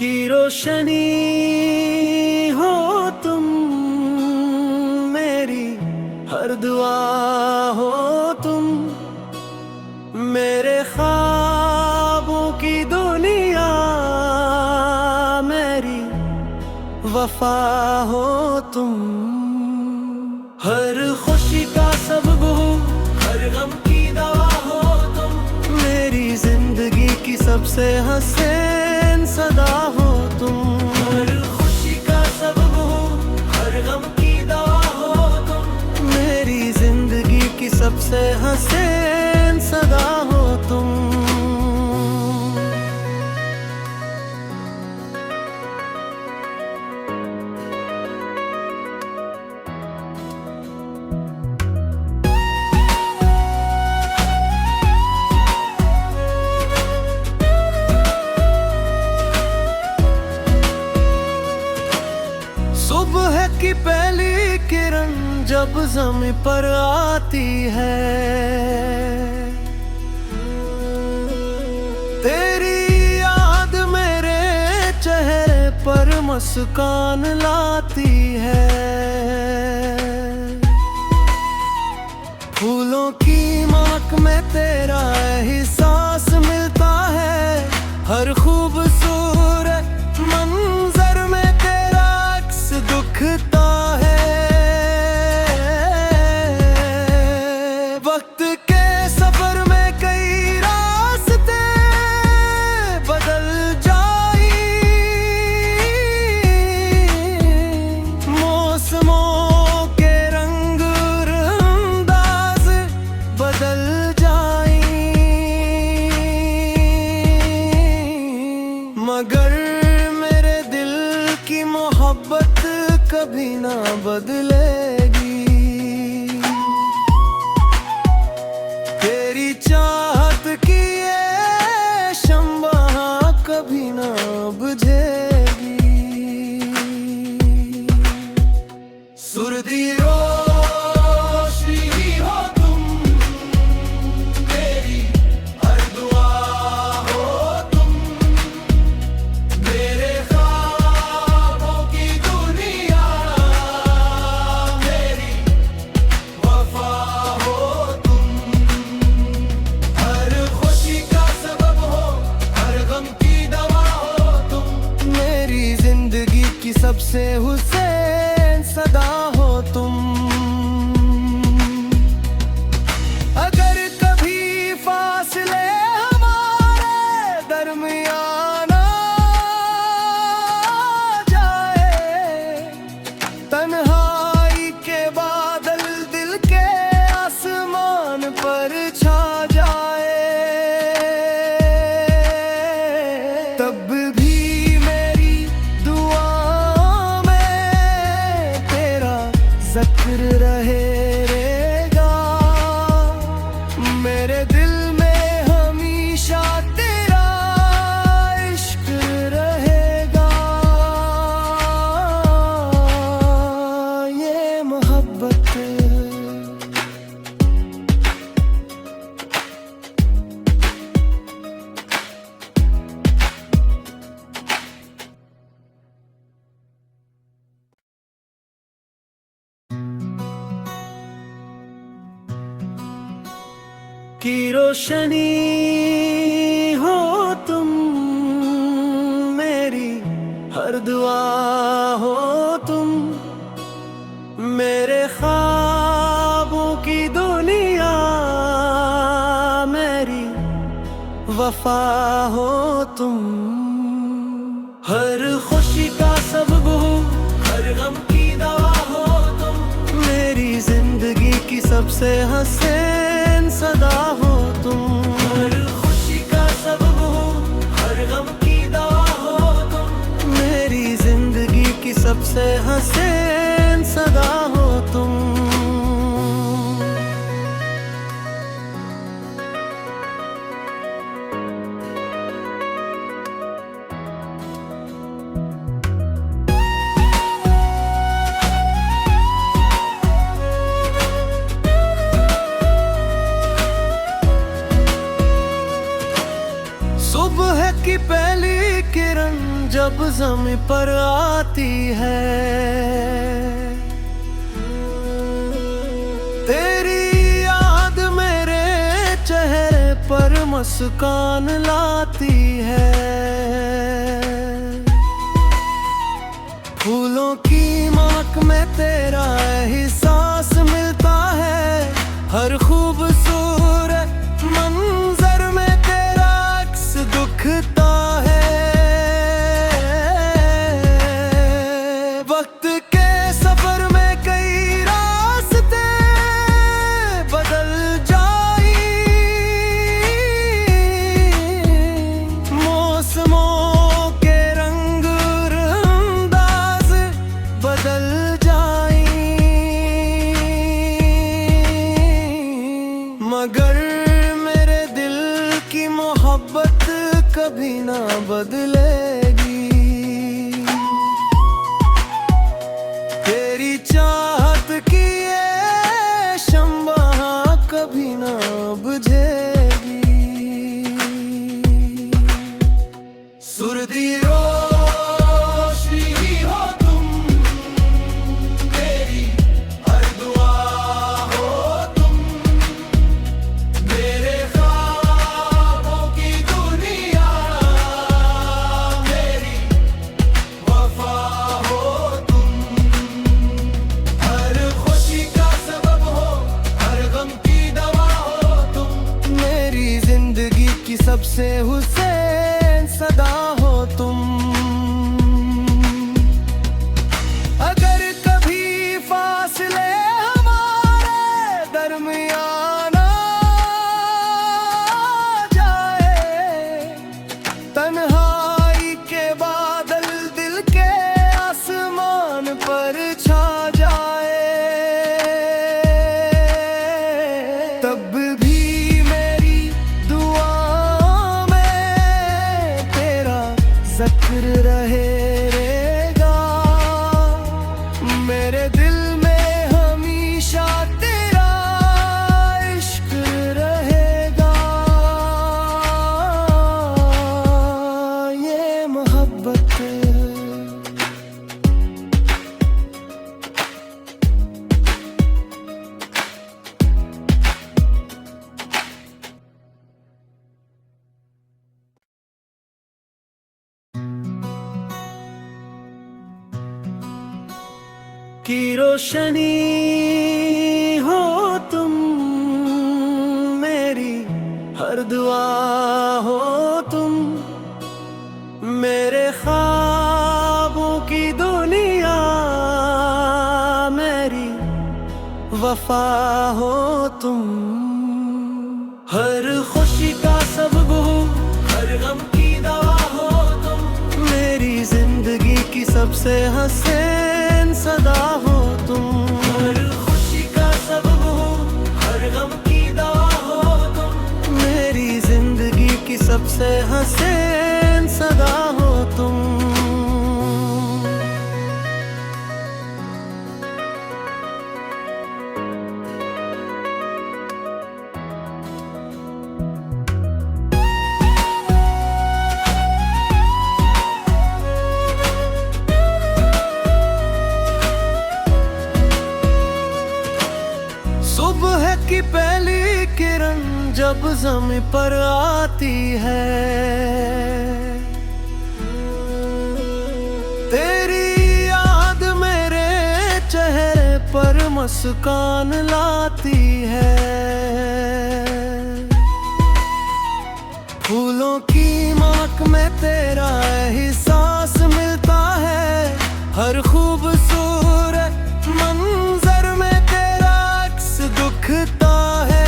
की रोशनी हो तुम, मेरी हर दुआ हो तुम, मेरे ख्वाबों की दुनिया, मेरी वफा हो तुम। हर खुशी का सबब हो, हर गम की दवा हो तुम, मेरी जिंदगी की सबसे हसीन सदा हो तुम। हर खुशी का सबब हो, हर गम की दवा हो तुम, मेरी जिंदगी की सबसे हसीन सदा हो तुम। सुबह की पहली किरण जब ज़मीं पर आती है, तेरी याद मेरे चेहरे पर मुस्कान लाती है। फूलों की महक में तेरा एहसास मिलता है, हर खूबसूरत मंजर में तेरा अक्स दिखता है। वक्त के सफर में कई रास्ते बदल जाए, मौसमों के रंग और अंदाज बदल जाए, मगर मेरे दिल की मोहब्बत कभी ना बदलेगी। तेरी चाहत की ये शम्मा कभी ना बुझेगी। सुर्दी रोशनी हो तुम, मेरी हर दुआ हो तुम, मेरे ख्वाबों की दुनिया, मेरी वफा हो तुम। हर खुशी का सबब हो, हर गम की दवा हो तुम, मेरी जिंदगी की सबसे हुसैन सदा हो तुम। अगर कभी फासले हमारे दरमियान आ जाए, तन्हाई के बादल दिल के आसमान पर छा जाए, तब भी मेरी दुआओं में तेरा जिक्र रहेगा। मेरे दिल में हमेशा तेरा इश्क रहेगा। ये मोहब्बत की रोशनी हो तुम, मेरी हर दुआ हो तुम, मेरे ख्वाबों की दुनिया, मेरी वफा हो तुम। हर खुशी का सबब हो, हर गम की दवा हो तुम, मेरी जिंदगी की सबसे हसीन सदा हो तुम। हर खुशी का सबब हो, हर गम की दवा हो तुम, मेरी जिंदगी की सबसे हसीन सदा हो तुम। जब ज़मीं पर आती है, तेरी याद मेरे चेहरे पर मुस्कान लाती है। फूलों की महक में तेरा एहसास मिलता है, हर खूबसूरत मंजर में तेरा अक्स दिखता है। वक्त के सफर में कई रास्ते बदल जाए, मौसमों के रंग अंदाज बदल जाए, मगर मेरे दिल की मोहब्बत कभी ना बदलेगी। तेरी चाहत की ये शम्मा कभी ना बुझेगी। सुरदी रोशनी हो तुम, मेरी हर दुआ हो तुम, मेरे ख्वाबों की दुनिया, मेरी वफा हो तुम। हर खुशी का सबब हो, हर गम की दवा हो तुम, मेरी जिंदगी की सबसे हुसैन सदा हो तुम। अगर कभी फासले हमारे दरमियान आ जाए, तन्हाई के बादल दिल के आसमान पर छा जाए, तब भी मेरी दुआ में तेरा जिक्र रहेगा। मेरे दिल में हमेशा तेरा इश्क रहेगा। ये मोहब्बत की रोशनी हो तुम, मेरी हर दुआ हो तुम, मेरे ख्वाबों की दुनिया, मेरी वफा हो तुम। हर खुशी का सबब हो, हर गम की दवा हो तुम, मेरी जिंदगी की सबसे हसीन सदा हो तुम। हर खुशी का सबब हो, हर गम की दवा हो तुम, मेरी जिंदगी की सबसे हसीन सदा हो तुम। सुबह की पहली किरण जब ज़मीं पर आती है, तेरी याद मेरे चेहरे पर मुस्कान लाती है। फूलों की महक में तेरा एहसास मिलता है, हर खूबसूरत मंजर में तेरा अक्स दिखता है।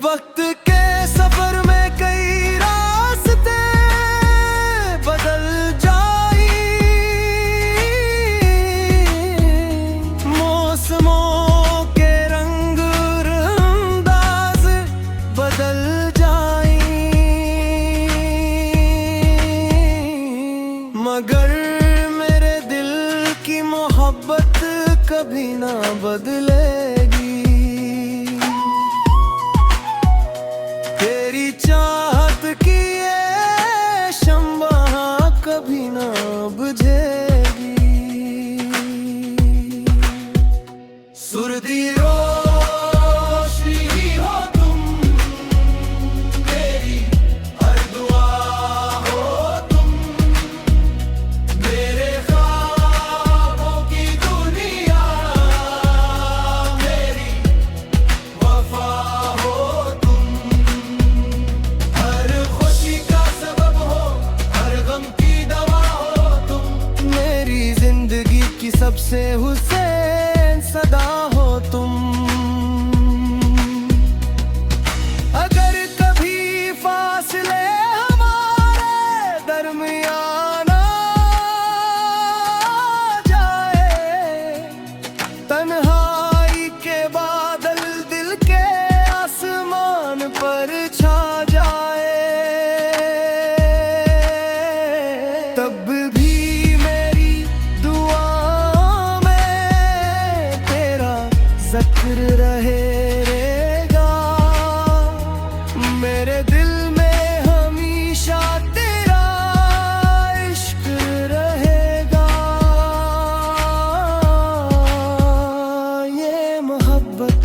वक्त के सफर में कई रास्ते बदल जाए, मौसमों सुरदी रोशनी हो तुम, मेरी हर दुआ हो तुम, मेरे ख्वाबों की दुनिया, मेरी वफा हो तुम। हर खुशी का सबब हो, हर गम की दवा हो तुम, मेरी जिंदगी की सबसे हुसैन सदा हो तुम। अगर कभी फासले हमारे दरमियान आ जाए, तन्हाई के बादल दिल के आसमान पर छा जाए, तब भी मेरी दुआ में तेरा जिक्र रहेगा, मेरे दिल में हमेशा तेरा इश्क रहेगा। ये मोहब्बत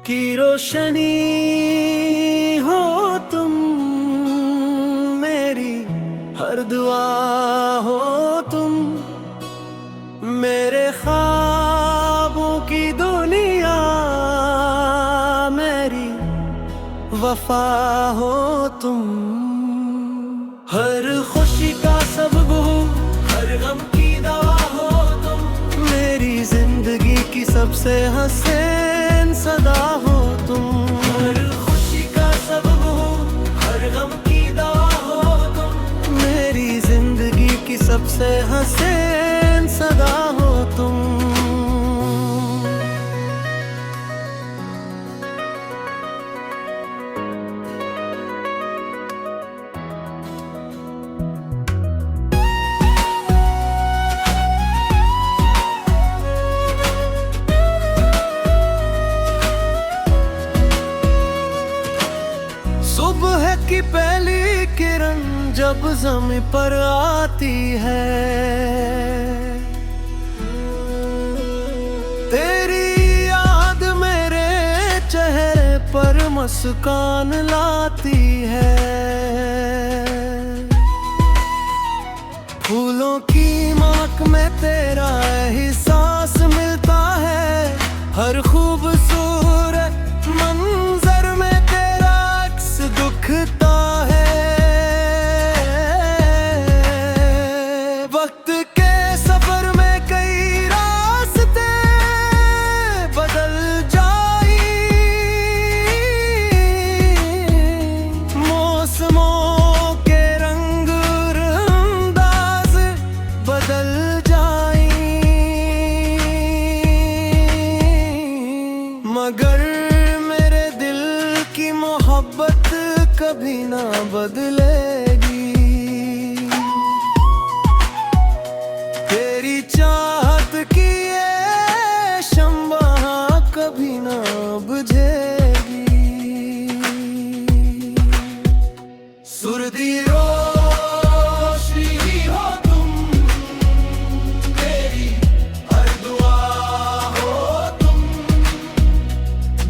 की रोशनी हो तुम, मेरी हर दुआ हो तुम, मेरे ख्वाबों की दुनिया, मेरी वफा हो तुम। हर खुशी का सबब हो, हर गम की दवा हो तुम, मेरी जिंदगी की सबसे हसीन सदा हो तुम। हर खुशी का सबब हो, हर गम की दवा हो तुम, मेरी जिंदगी की सबसे हसीन सदा हो तुम। सुबह की पहली किरण जब ज़मीं पर आती है, तेरी याद मेरे चेहरे पर मुस्कान लाती है। फूलों की महक में तेरा एहसास मिलता है, हर खूबसूरत मंजर में तेरा अक्स दुखता है। वक्त के सफर में कई रास्ते बदल जाई, मौसमों के रंग अंदाज बदल जाई, मगर मेरे दिल की मोहब्बत कभी ना बदलेगी। तेरी चाहत की ये शम्मा कभी ना बुझेगी। सुरदी रोशनी हो तुम, मेरी हर दुआ हो तुम,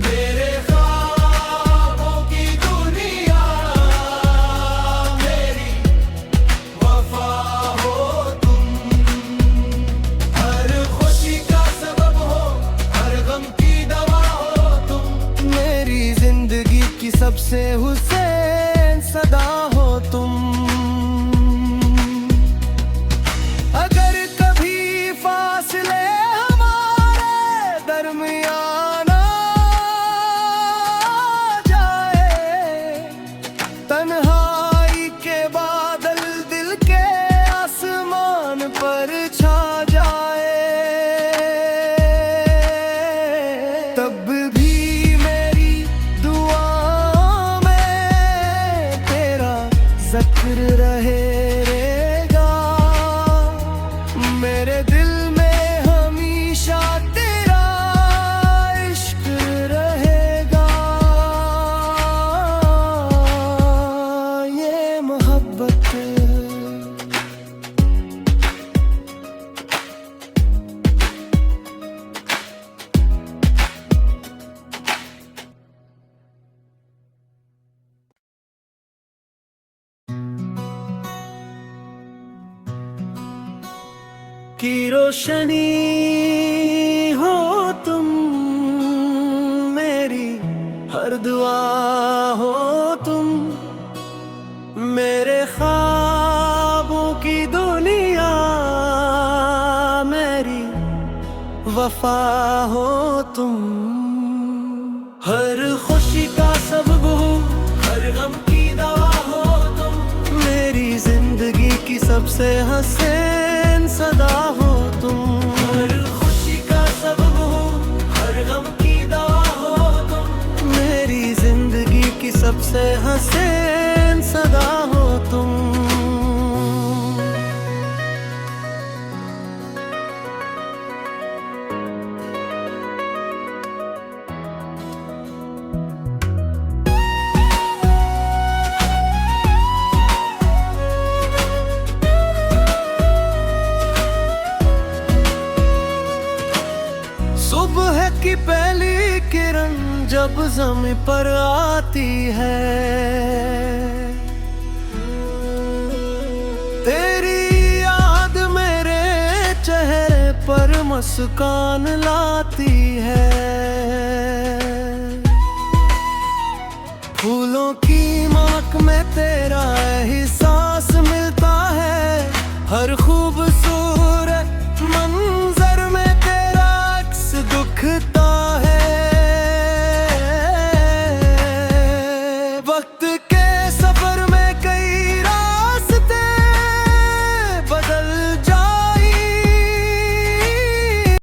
मेरे ख्वाबों की दुनिया, मेरी वफा हो तुम। हर खुशी का सबब हो, हर गम की दवा हो तुम, मेरी जिंदगी की सबसे हुसैन सदा हो तुम। अगर कभी फासले हमारे दरमियान आ जाए, तन्हाई के बादल दिल के आसमान पर छा जाए, तब भी मेरी दुआ में की रोशनी हो तुम, मेरी हर दुआ हो तुम, मेरे ख्वाबों की दुनिया, मेरी वफा हो तुम। हर खुशी का सबब हो, हर गम की दवा हो तुम, मेरी जिंदगी की सबसे हसीन सदा हो तुम। हर खुशी का सबब हो, हर गम की दवा हो तुम, मेरी जिंदगी की सबसे हसीन सदा हो तुम। सुबह की पहली किरण जब ज़मीं पर आती है, तेरी याद मेरे चेहरे पर मुस्कान लाती है। फूलों की महक में तेरा एहसास मिलता है, हर खूबसूरत